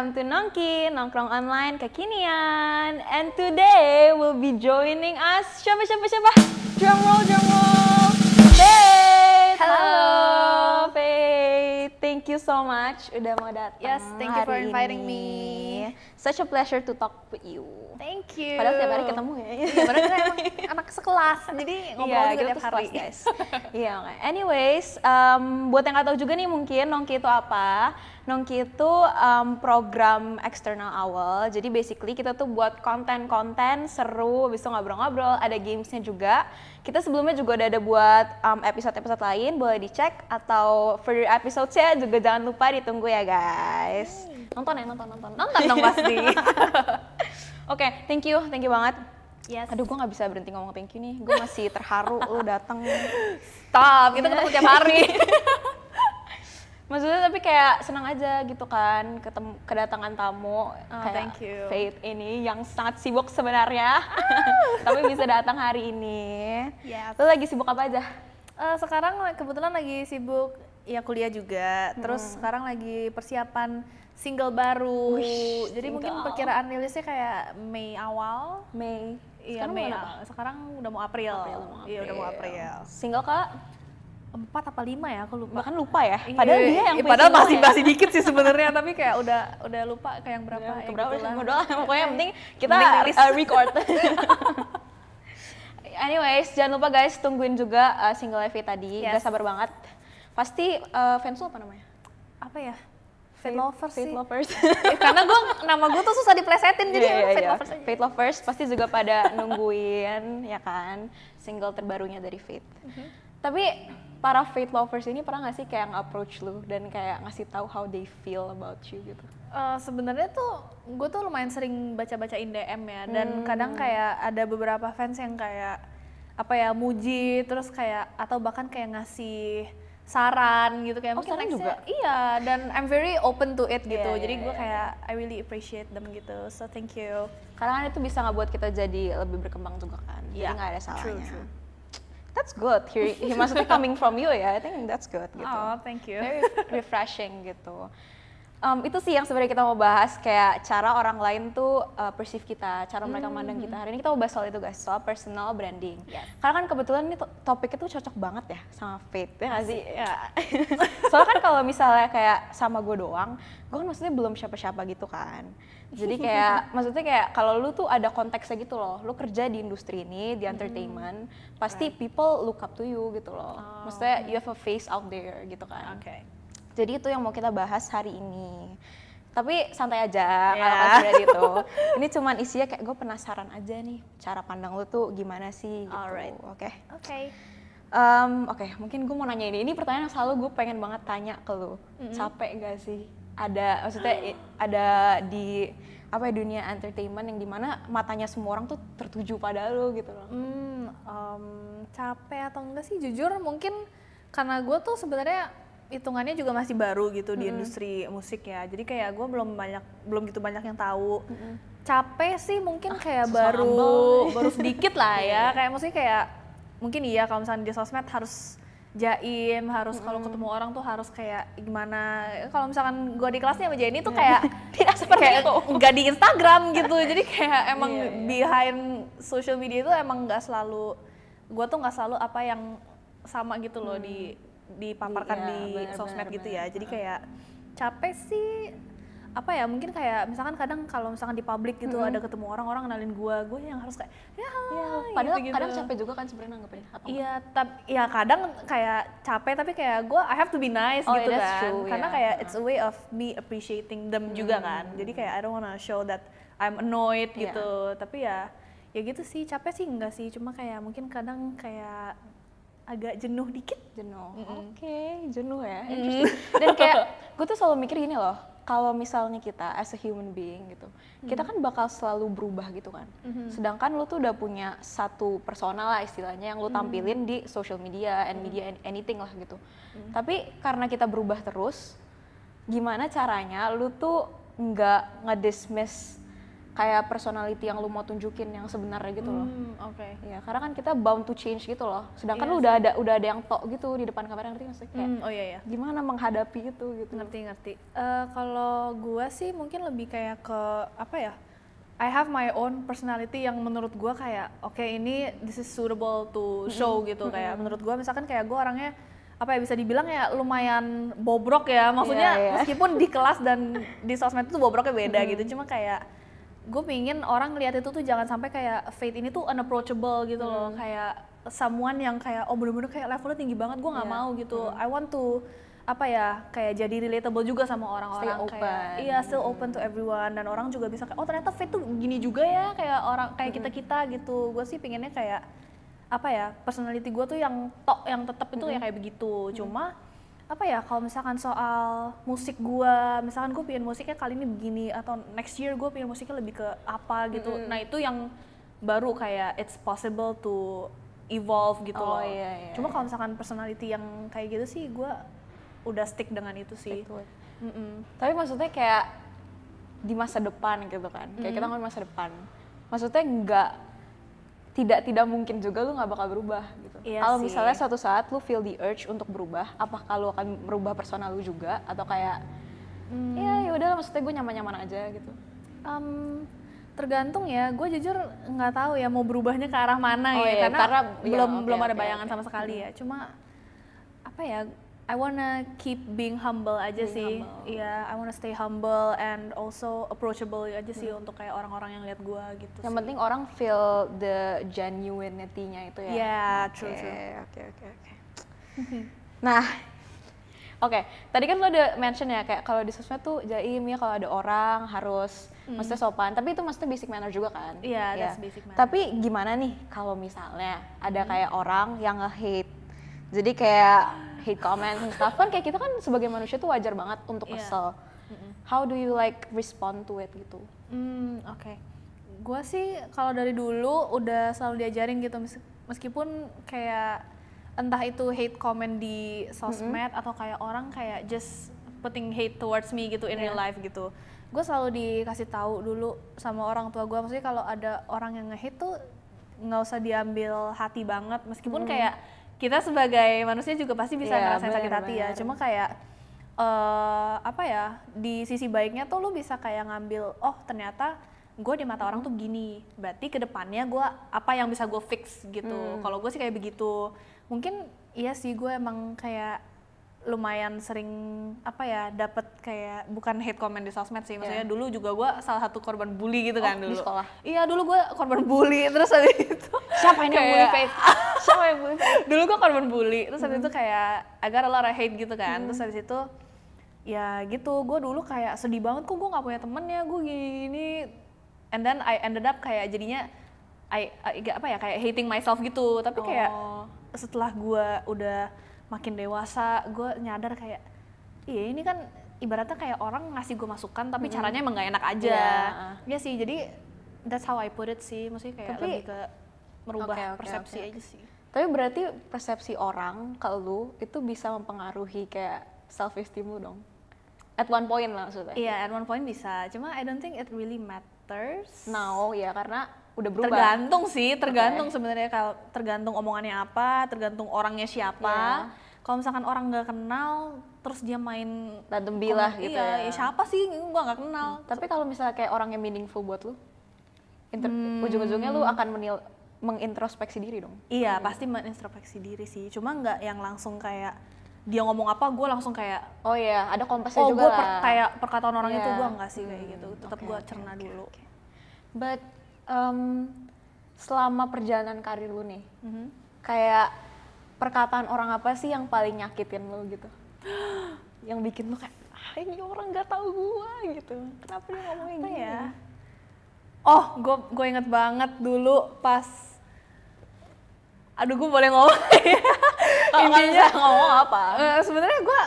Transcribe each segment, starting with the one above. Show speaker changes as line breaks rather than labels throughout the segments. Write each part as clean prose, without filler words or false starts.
welcome to Nongki, Nongkrong Online Kekinian. And today will be joining us, siapa? Drum roll. Faith!
Hello.
Faith. Thank you so much udah mau datang.
Yes, thank you for
hari
inviting
ini.
me.
Such a pleasure to talk with you.
Thank you.
Padahal tiap hari ketemu ya.
Iya, padahal kita emang anak sekelas, jadi ngobrol juga
kita
tiap
tuh
hari.
sekelas, guys. Iya, oke. Anyways, buat yang nggak tahu juga nih mungkin Nongki itu apa? Nongki itu program eksternal awal. Jadi basically kita tuh buat konten-konten seru, habis itu ngobrol-ngobrol, ada gamesnya juga. Kita sebelumnya juga udah ada buat episode-episode lain, boleh dicek atau further episodes-nya juga jangan lupa ditunggu ya guys. Nonton
Nonton dong pasti.
Oke, thank you banget.
Yes.
Aduh, gue nggak bisa berhenti ngomong thank you nih. Gue masih terharu lu datang.
Stop, kita ketemu tiap hari.
Maksudnya tapi kayak senang aja gitu kan, kedatangan tamu kayak
thank you.
Faith ini yang sangat sibuk sebenarnya, tapi bisa datang hari ini.
Yes.
Lu lagi sibuk apa aja?
Sekarang kebetulan lagi sibuk ya kuliah juga, terus sekarang lagi persiapan single baru.
Wish,
jadi
single.
mungkin perkiraan rilisnya kayak Mei awal.
Mei.
Iya,
Sekarang
Mei.
bulan apa?
Sekarang udah mau April. Iya, udah mau April.
Single Kak?
4 apa 5 ya, aku lupa.
Bahkan lupa ya. Padahal dia yang punya
padahal
single
masih dikit sih sebenarnya, tapi kayak udah lupa kayak yang berapa ya.
Keberapa sih?
Gitulah.
Bodo amat. Pokoknya yang penting kita
Penting rilis.
record. Anyways, jangan lupa guys tungguin juga single Evi tadi.
Yes.
Gak sabar banget. Pasti fans lu apa namanya?
Apa ya? Fate Lovers
Fate
sih.
Lovers.
Karena nama gue tuh susah diplesetin, jadi Fate Lovers aja.
Fate Lovers pasti juga pada nungguin ya kan single terbarunya dari Fate. Tapi para Fate Lovers ini pernah gak sih kayak nge-approach lu dan kayak ngasih tahu how they feel about you gitu?
Sebenarnya tuh gue tuh lumayan sering baca-bacain DM ya, dan kadang kayak ada beberapa fans yang kayak apa ya, muji terus kayak atau bahkan kayak ngasih saran gitu kayak mungkin
saran
nextnya-
juga?
Iya, dan I'm very open to it gitu.
Iya,
Jadi
iya,
gue
iya.
kayak I really appreciate them gitu. So thank you.
Karena kan itu bisa ngebuat kita jadi lebih berkembang juga kan. Jadi
Iya,
nggak ada salahnya.
true.
That's good. Maksudnya coming from you ya, I think that's good gitu.
Oh, thank you.
Very refreshing gitu. Itu sih yang sebenarnya kita mau bahas, kayak cara orang lain tuh perceive kita, cara mereka mandang kita. Hari ini kita mau bahas soal itu guys, soal personal branding.
Yes.
Karena kan kebetulan ini topiknya tuh cocok banget ya sama Faith, ya nggak sih? Ya. Soalnya kan kalau misalnya kayak sama gue doang, gue kan maksudnya belum siapa-siapa gitu kan. Jadi kayak, maksudnya kayak kalau lu tuh ada konteksnya gitu loh, lu kerja di industri ini, di entertainment, pasti people look up to you gitu loh. Maksudnya you have a face out there gitu kan.
Oke.
Jadi itu yang mau kita bahas hari ini. Tapi santai aja,
Ya.
kalau pas berat itu. Ini cuman isinya kayak gue penasaran aja nih, cara pandang lu tuh gimana sih gitu.
Alright.
Oke.
Oke.
Oke, mungkin gue mau nanya ini pertanyaan yang selalu gue pengen banget tanya ke lu. Capek gak sih? Maksudnya ada di apa ya, dunia entertainment yang dimana matanya semua orang tuh tertuju pada lu gitu loh.
Capek atau enggak sih, jujur mungkin karena gue tuh sebenarnya hitungannya juga masih baru gitu di industri musik ya, jadi kayak gue belum gitu banyak yang tahu. Capek sih mungkin kayak baru sedikit lah ya, kayak maksudnya kayak mungkin iya kalau misalnya di sosmed harus jaim, harus kalau ketemu orang tuh harus kayak gimana. Kalau misalkan gue di kelasnya sama Jenny tuh kayak
Tidak seperti
kayak
itu.
nggak di Instagram gitu, jadi kayak emang behind social media itu emang nggak selalu, gue tuh nggak selalu apa yang sama gitu loh dipaparkan
Iya,
di
benar,
sosmed
benar,
gitu
benar.
ya. Jadi kayak capek sih, apa ya, mungkin kayak misalkan kadang kalau misalkan di publik gitu ada ketemu orang kenalin gue yang harus kayak ya halo,
Padahal
gitu-gitu.
kadang capek juga kan sebenarnya nanggepin. atau enggak?
Iya, ya kadang kayak capek, tapi kayak gue I have to be nice
Oh,
gitu
yeah, that's
kan.
true,
Karena
yeah.
kayak it's a way of me appreciating them juga kan. Jadi kayak I don't wanna show that I'm annoyed
Yeah.
gitu. Tapi ya gitu sih, capek sih enggak sih, cuma kayak mungkin kadang kayak agak jenuh dikit.
Jenuh. Oke, jenuh ya. Interesting. Dan kayak gue tuh selalu mikir gini loh, kalau misalnya kita as a human being gitu, kita kan bakal selalu berubah gitu kan. Sedangkan lu tuh udah punya satu persona lah istilahnya yang lu tampilin di social media and media anything lah gitu. Tapi karena kita berubah terus, gimana caranya lu tuh nggak nge-dismiss kayak personality yang lu mau tunjukin yang sebenarnya gitu loh.
Oke.
Ya, karena kan kita bound to change gitu loh. Sedangkan
Iya
lu udah ada yang tok gitu di depan kamera, ngerti nggak sih? Kayak
Oh iya.
gimana menghadapi itu gitu.
Ngerti. Kalau gue sih mungkin lebih kayak ke apa ya? I have my own personality yang menurut gue kayak oke, ini this is suitable to show gitu. Kayak menurut gue misalkan kayak gue orangnya apa ya, bisa dibilang ya lumayan bobrok ya. Maksudnya meskipun di kelas dan di sosmed itu bobroknya beda gitu. Cuma kayak gue pingin orang lihat itu tuh jangan sampai kayak Faith ini tuh unapproachable gitu loh, kayak someone yang kayak oh bener-bener kayak levelnya tinggi banget, gue nggak mau gitu. I want to apa ya, kayak jadi relatable juga sama orang-orang, kayak iya still open to everyone, dan orang juga bisa kayak oh ternyata Faith tuh gini juga ya, kayak orang kayak kita gitu. Gue sih pinginnya kayak apa ya, personality gue tuh yang tetap itu ya kayak begitu. Cuma apa ya, kalau misalkan soal musik gue, misalkan gue pengen musiknya kali ini begini, atau next year gue pengen musiknya lebih ke apa gitu. Nah itu yang baru kayak it's possible to evolve gitu loh. Cuma kalau misalkan personality yang kayak gitu sih, gue udah stick dengan itu sih.
Tapi maksudnya kayak di masa depan gitu kan, kayak kita ngomongin masa depan. Maksudnya tidak mungkin juga lu nggak bakal berubah gitu. Kalau misalnya suatu saat lu feel the urge untuk berubah, apakah lu akan merubah personal lu juga atau kayak ya udah maksudnya gue nyaman-nyaman aja gitu.
Tergantung ya, gue jujur nggak tahu ya mau berubahnya ke arah mana karena belum ada bayangan sama sekali ya. Cuma apa ya, I wanna keep being humble aja sih. Iya, I wanna stay humble and also approachable aja sih untuk kayak orang-orang yang lihat gue gitu.
Yang penting orang feel the genuinity-nya itu ya.
Iya, true.
Oke. Nah, tadi kan lo udah mention ya kayak kalau di sosmed tuh jaim ya, kalau ada orang harus maksudnya sopan, tapi itu maksudnya basic manner juga kan?
Iya, that's basic manner.
Tapi gimana nih kalau misalnya ada kayak orang yang nge-hate, jadi kayak hate comments and stuff, kan kayak kita kan sebagai manusia tuh wajar banget untuk kesel. How do you like respond to it gitu?
Oke. Gue sih kalau dari dulu udah selalu diajarin gitu, meskipun kayak entah itu hate comment di sosmed atau kayak orang kayak just putting hate towards me gitu in real life gitu. Gue selalu dikasih tahu dulu sama orang tua gue, maksudnya kalau ada orang yang nge-hate tuh nggak usah diambil hati banget, meskipun kayak kita sebagai manusia juga pasti bisa ngerasain sakit hati ya. Cuma kayak apa ya, di sisi baiknya tuh lu bisa kayak ngambil oh ternyata gue di mata orang tuh gini, berarti kedepannya gue apa yang bisa gue fix gitu. Kalau gue sih kayak begitu. Mungkin iya sih, gue emang kayak lumayan sering apa ya, dapat kayak bukan hate comment di sosmed sih, maksudnya dulu juga gue salah satu korban bully gitu kan dulu.
Di sekolah?
Iya, dulu gue korban bully, terus habis itu
siapa yang bully Faith? Siapa yang bully Faith?
Dulu gue korban bully, terus habis itu kayak I got a lot of hate gitu kan. Terus habis itu ya gitu, gue dulu kayak sedih banget, kok gue gak punya temen ya, gue gini. And then I ended up kayak jadinya kayak hating myself gitu. Tapi kayak setelah gue udah makin dewasa, gue nyadar kayak iya ini kan ibaratnya kayak orang ngasih gue masukan tapi caranya emang gak enak aja. Iya sih, jadi that's how I put it sih, maksudnya kayak lebih ke merubah persepsi aja sih.
Tapi berarti persepsi orang ke lu itu bisa mempengaruhi kayak self esteem lu dong? At one point lah maksudnya.
Iya, at one point bisa, cuma I don't think it really matters.
Now ya, karena udah berubah.
Tergantung sebenarnya, kalau tergantung omongannya apa, tergantung orangnya siapa. Kalau misalkan orang nggak kenal, terus dia main
berantem bilah gitu
ya siapa sih, gua nggak kenal.
Tapi kalau misalnya kayak orang yang meaningful buat lu, ujung-ujungnya lu akan mengintrospeksi diri dong?
Iya, pasti mengintrospeksi diri sih. Cuma nggak yang langsung kayak dia ngomong apa, gue langsung kayak
oh iya, ada kompasnya juga lah.
Kayak perkataan orang itu gue nggak sih kayak gitu. Tetap gue cerna dulu.
But selama perjalanan karir lu nih, kayak perkataan orang apa sih yang paling nyakitin lu gitu? Yang bikin lu kayak, ini orang nggak tahu gua gitu. Kenapa dia ngomongin gini?
Ya? Oh, gue inget banget dulu pas, aduh gue boleh ngomong.
Intinya ngomong apa?
Sebenarnya gue,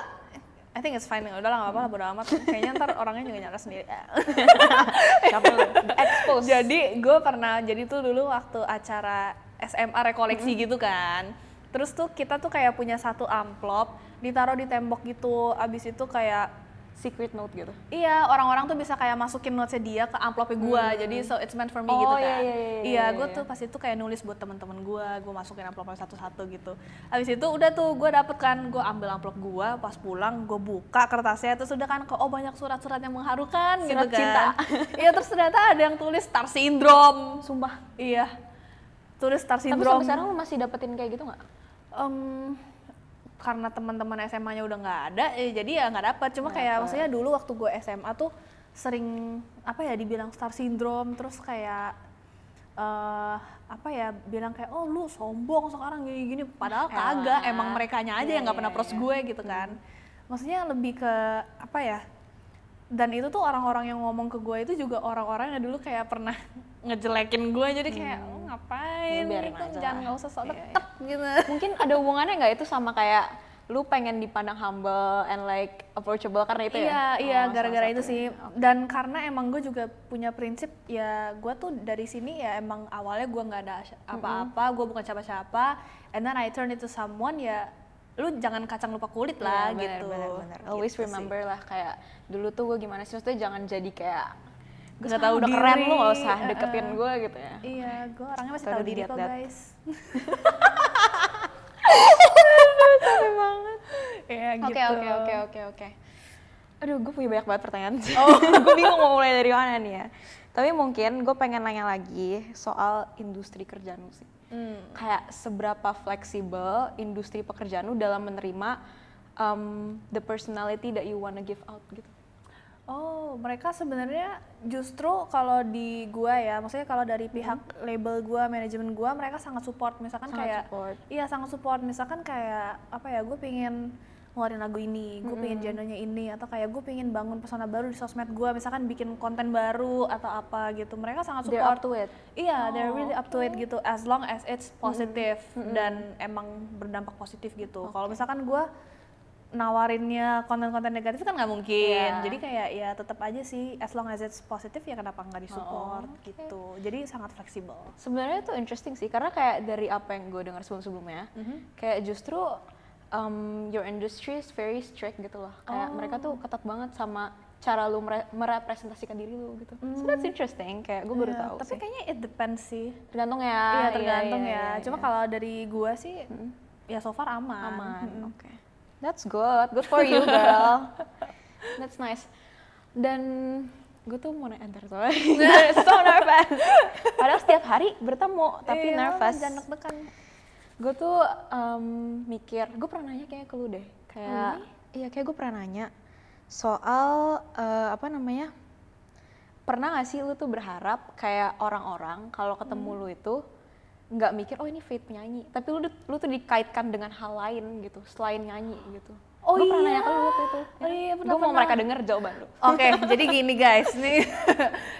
I think it's fine, udah lah nggak apa-apa, bodo amat. Kayaknya ntar orangnya juga nyadar sendiri.
Siapa lu? Expose.
Jadi gue pernah, jadi tuh dulu waktu acara SMA rekoleksi gitu kan. Terus tuh kita tuh kayak punya satu amplop, ditaruh di tembok gitu. Abis itu kayak
secret note gitu.
Iya, orang-orang tuh bisa kayak masukin notes-nya dia ke amplopnya gue, jadi so it's meant for me gitu kan. Iya, gue tuh pas itu kayak nulis buat teman-teman gue masukin amplopnya satu-satu gitu. Habis itu udah tuh gue dapet kan, gue ambil amplop gue, pas pulang gue buka kertasnya, terus udah kan banyak surat-surat yang mengharukan gitu kan.
Cinta.
Iya, terus ternyata ada yang tulis Star Syndrome.
Sumpah.
Iya, tulis Star
Tapi
Syndrome.
sampai sekarang lu masih dapetin kayak gitu nggak?
Karena teman-teman SMA-nya udah nggak ada, jadi ya nggak dapet. Cuma kayak maksudnya dulu waktu gue SMA tuh sering dibilang Star Syndrome, terus kayak bilang kayak lu sombong sekarang gini-gini, padahal kagak, emang merekanya aja yang nggak pernah pros gue gitu kan. Maksudnya lebih ke dan itu tuh orang-orang yang ngomong ke gue itu juga orang-orang yang dulu kayak pernah ngejelekin gue, jadi kayak ngapain gitu, jangan nggak usah sok deket gitu.
Mungkin ada hubungannya nggak itu sama kayak lu pengen dipandang humble and like approachable karena itu ya?
Iya, gara-gara itu sih. Dan karena emang gue juga punya prinsip ya, gue tuh dari sini ya emang awalnya gue nggak ada apa-apa, gue bukan siapa-siapa, and then I turn into someone, ya lu jangan kacang lupa kulit lah gitu.
Bener. Always
gitu
remember
sih.
lah kayak dulu tuh gue gimana sih, maksudnya jangan jadi kayak gue
Nggak tahu
udah
diri.
keren, lu gak usah deketin gue gitu ya.
Iya, gue orangnya masih
Tahu
tahu diri
diri
kok
that.
guys.
Capek banget.
Ya gitu.
Oke. Aduh, gue punya banyak banget pertanyaan. Gue bingung mau mulai dari mana nih ya. Tapi mungkin gue pengen nanya lagi soal industri kerjaan musik. Kayak seberapa fleksibel industri pekerjaan lu dalam menerima the personality that you wanna give out gitu.
Mereka sebenarnya justru kalau di gua ya, maksudnya kalau dari pihak label gua, manajemen gua, mereka sangat support. Misalkan iya sangat support. Misalkan kayak gue pengen ngeluarin lagu ini, gue pengen genrenya ini, atau kayak gue pengen bangun pesona baru di sosmed gue, misalkan bikin konten baru atau apa gitu, mereka sangat support.
They're up to it?
Iya, they're really up to it gitu, as long as it's positive dan emang berdampak positif gitu. Kalau misalkan gue nawarinnya konten-konten negatif kan nggak mungkin, jadi kayak ya tetap aja sih, as long as it's positif ya kenapa nggak disupport gitu. Jadi sangat fleksibel.
Sebenarnya itu interesting sih, karena kayak dari apa yang gue dengar sebelum-sebelumnya, kayak justru your industry is very strict gitu loh. Kayak mereka tuh ketat banget sama cara lu merepresentasikan diri lu gitu. So that's interesting, kayak gue baru tahu
Tapi
sih.
kayaknya it depends sih.
Tergantung ya.
Iya, tergantung ya. Cuma kalau dari gua sih ya so far aman.
Oke. That's good. Good for you, girl. That's nice. Dan gue tuh mau naik antar soalnya. So nervous. Padahal setiap hari bertemu, tapi nervous.
Jangan deg-degan.
Gue tuh mikir, gue pernah nanya kayak ke lu deh, kayak kayak gue pernah nanya soal pernah gak sih lu tuh berharap kayak orang-orang kalau ketemu lu itu nggak mikir ini Faith penyanyi, tapi lu tuh dikaitkan dengan hal lain gitu selain nyanyi gitu. Gue pernah nanya ke lu waktu itu. Gue mau mereka denger jawaban lu.
Oke, jadi gini guys, nih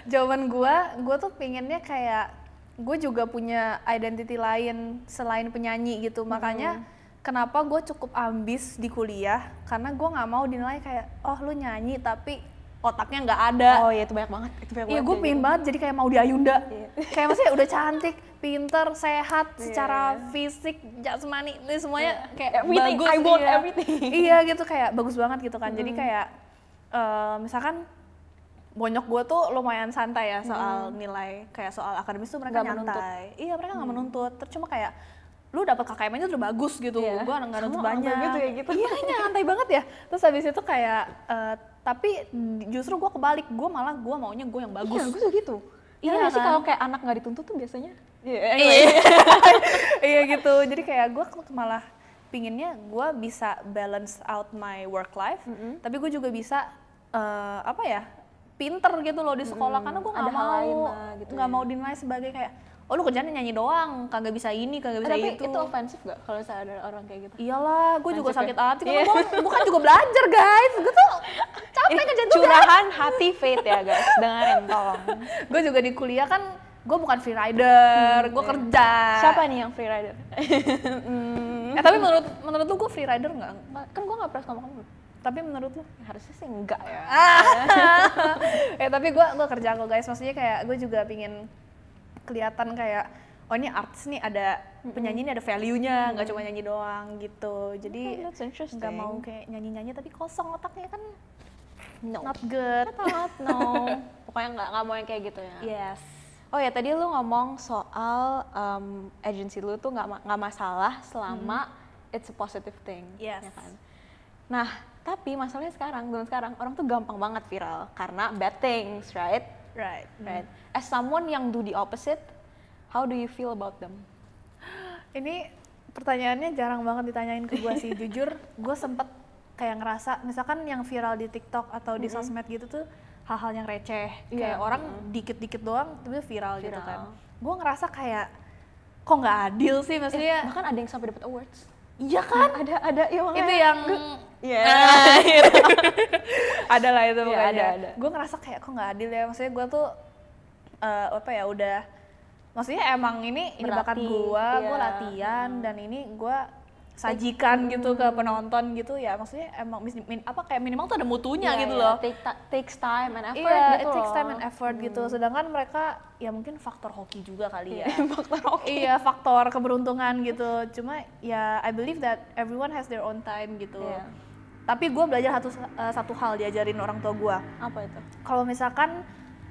jawaban gue tuh pinginnya kayak gue juga punya identity lain selain penyanyi gitu, makanya kenapa gue cukup ambis di kuliah, karena gue nggak mau dinilai kayak lu nyanyi tapi otaknya nggak ada.
Iya itu banyak banget.
Iya, gue pengen banget jadi kayak Maudy Ayunda. Kayak maksudnya udah cantik, pinter, sehat secara fisik, jasmani, ini semuanya kayak
everything,
bagus.
I want everything.
Iya gitu, kayak bagus banget gitu kan. Jadi kayak misalkan bonyok gue tuh lumayan santai ya soal nilai, kayak soal akademis tuh mereka
Nggak
nyantai. Iya, mereka nggak menuntut. Terus cuma kayak lu dapet KKM aja udah bagus gitu. Gue nggak nuntut banyak.
Gitu ya gitu.
Iya, nyantai banget ya. Terus habis itu kayak tapi justru gue kebalik, gue maunya gue yang bagus.
Iya, gue juga gitu. Iya sih, kalau kayak anak nggak dituntut tuh biasanya.
Iya gitu. Jadi kayak gue malah pinginnya gue bisa balance out my work life, tapi gue juga bisa pinter gitu loh di sekolah, karena gue nggak mau dinilai sebagai kayak lu kerjanya nyanyi doang, kagak bisa ini, kagak bisa
tapi
itu.
Itu ofensif gak kalau misalnya ada orang kayak gitu?
Iyalah, gue juga sakit hati, karena gue juga belajar guys, gue tuh capek kerja tugas.
Curahan hati Faith ya guys, dengerin tolong.
Gue juga di kuliah kan, gue bukan free rider, gue kerja.
Siapa nih yang free rider?
Tapi menurut lu gue free rider nggak?
Kan gue nggak pernah sama kamu.
Tapi menurut lu?
Harusnya sih enggak ya.
Tapi gue kerja kok guys, maksudnya kayak gue juga pingin kelihatan kayak ini artis nih, ada penyanyi ini ada value-nya, nggak cuma nyanyi doang gitu. Jadi nggak mau kayak nyanyi-nyanyi tapi kosong otaknya kan.
No.
not good.
Not, no. Pokoknya nggak mau yang kayak gitu ya.
Yes.
Oh ya, tadi lu ngomong soal agency lu tuh nggak masalah selama it's a positive thing,
Yes.
ya kan? Nah, tapi masalahnya sekarang orang tuh gampang banget viral karena bad things, right?
Right.
Right. As someone yang do the opposite, how do you feel about them?
Ini pertanyaannya jarang banget ditanyain ke gue sih. Jujur, gue sempet kayak ngerasa, misalkan yang viral di TikTok atau di sosmed gitu tuh hal-hal yang receh, kayak orang dikit-dikit doang tapi viral gitu kan. Gue ngerasa kayak kok nggak adil sih, maksudnya.
Bahkan ada yang sampai dapat awards.
Iya kan?
Ada ya makanya.
Itu yang ada lah itu pokoknya.
Ada.
Gue ngerasa kayak kok nggak adil ya, maksudnya gue tuh apa ya, udah, maksudnya emang ini bakat gue latihan dan ini gue sajikan gitu ke penonton gitu ya, maksudnya emang kayak minimal tuh ada mutunya gitu loh.
Takes time and effort
Iya,
gitu
it takes
loh.
time and effort gitu. Sedangkan mereka ya mungkin faktor hoki juga kali ya.
Faktor hoki.
Iya, faktor keberuntungan gitu. Cuma ya I believe that everyone has their own time gitu.
Iya.
Tapi gue belajar satu hal diajarin orang tua gue.
Apa itu?
Kalau misalkan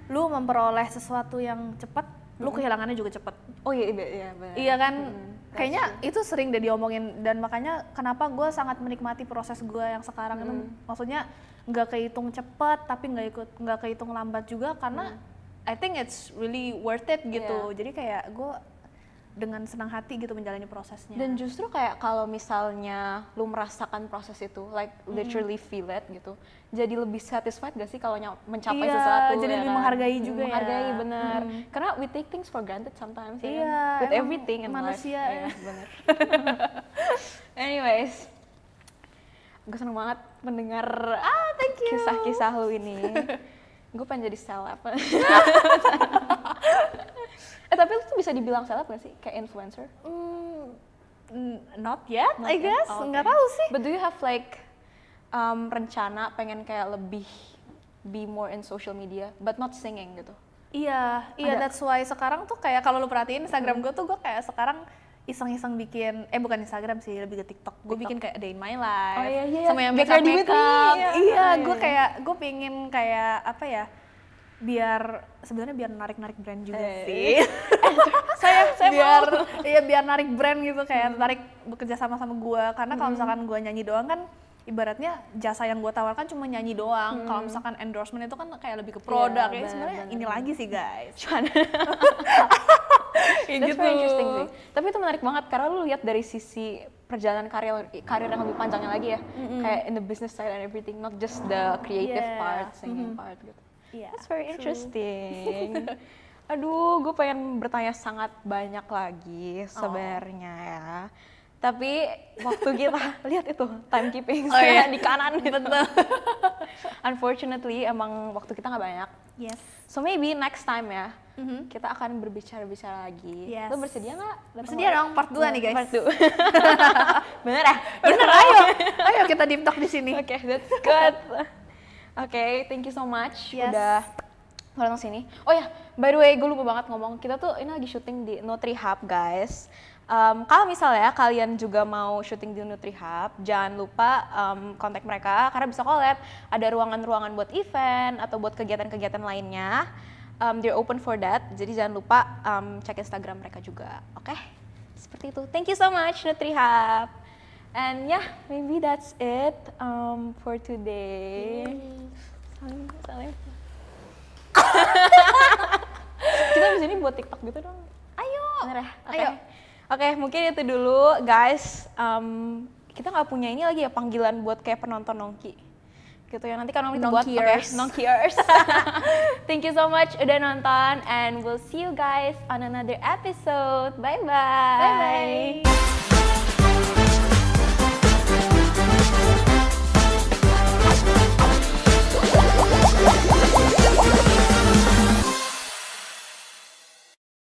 lu memperoleh sesuatu yang cepat, lu kehilangannya juga cepat.
Oh iya benar.
Iya kan? Kayaknya itu sering deh diomongin, dan makanya kenapa gue sangat menikmati proses gue yang sekarang itu. Maksudnya nggak kehitung cepat tapi nggak kehitung lambat juga, karena I think it's really worth it gitu. Jadi kayak gue dengan senang hati gitu menjalani prosesnya.
Dan justru kayak kalau misalnya lu merasakan proses itu, like literally feel it gitu, jadi lebih satisfied gak sih kalau mencapai sesuatu?
Jadi
ya
lebih
kan?
menghargai juga ya.
Menghargai, bener. Karena we take things for granted sometimes.
Iya,
ya kan? With
emang
everything in
manusia,
life.
ya.
Iya, bener. Anyways, gue seneng banget mendengar
thank you.
kisah-kisah lu ini. Gue pengen jadi seleb. Tapi lu tuh bisa dibilang seleb gak sih? Kayak influencer?
Not yet,
Not
I
yet?
guess.
Oh, okay.
Nggak tahu sih.
But do you have like rencana pengen kayak lebih be more in social media, but not singing gitu?
Iya, that's why sekarang tuh kayak kalau lu perhatiin Instagram gue tuh, gue kayak sekarang iseng-iseng bikin, bukan Instagram sih, lebih ke TikTok. Gue bikin kayak day in my life,
Oh, iya.
sama yang
Get
makeup
ready with me.
Iya,
Oh, iya.
gue pengen kayak apa ya? Sebenarnya biar narik brand juga sih. biar narik brand gitu, kayak narik bekerja sama gue, karena kalau misalkan gue nyanyi doang kan ibaratnya jasa yang gue tawarkan cuma nyanyi doang. Kalau misalkan endorsement itu kan kayak lebih ke produk ya. Sebenarnya ini lagi sih guys.
That's very interesting sih. Tapi itu menarik banget karena lu lihat dari sisi perjalanan karir yang lebih panjangnya lagi ya. Kayak in the business side and everything, not just the creative part, singing part gitu. That's very interesting. Aduh, gue pengen bertanya sangat banyak lagi sebenarnya ya. Tapi waktu kita lihat itu timekeeping di kanan gitu. Unfortunately, emang waktu kita nggak banyak.
Yes.
So maybe next time ya, kita akan berbicara lagi.
Yes.
Lo bersedia nggak?
Bersedia dong, part 2 nih guys.
Part 2. Bener ya?
Bener, ayo kita deep talk di sini.
Oke, that's good. Oke, thank you so much udah datang sini. Oh ya, by the way, gue lupa banget ngomong. Kita tuh ini lagi syuting di NutriHub, guys. Kalau misalnya kalian juga mau syuting di NutriHub, jangan lupa kontak mereka karena bisa collab. Ada ruangan-ruangan buat event atau buat kegiatan-kegiatan lainnya. They're open for that. Jadi jangan lupa cek Instagram mereka juga. Oke? Seperti itu. Thank you so much NutriHub. And yeah, maybe that's it for today. Salim. Kita di sini buat TikTok gitu dong.
Ayo.
Bener ya?
Ayo.
Oke, mungkin itu dulu guys. Kita nggak punya ini lagi ya panggilan buat kayak penonton nongki. Gitu ya, nanti kan Nongki buat nongkiers. Thank you so much udah nonton and we'll see you guys on another episode. Bye-bye.
Bye-bye.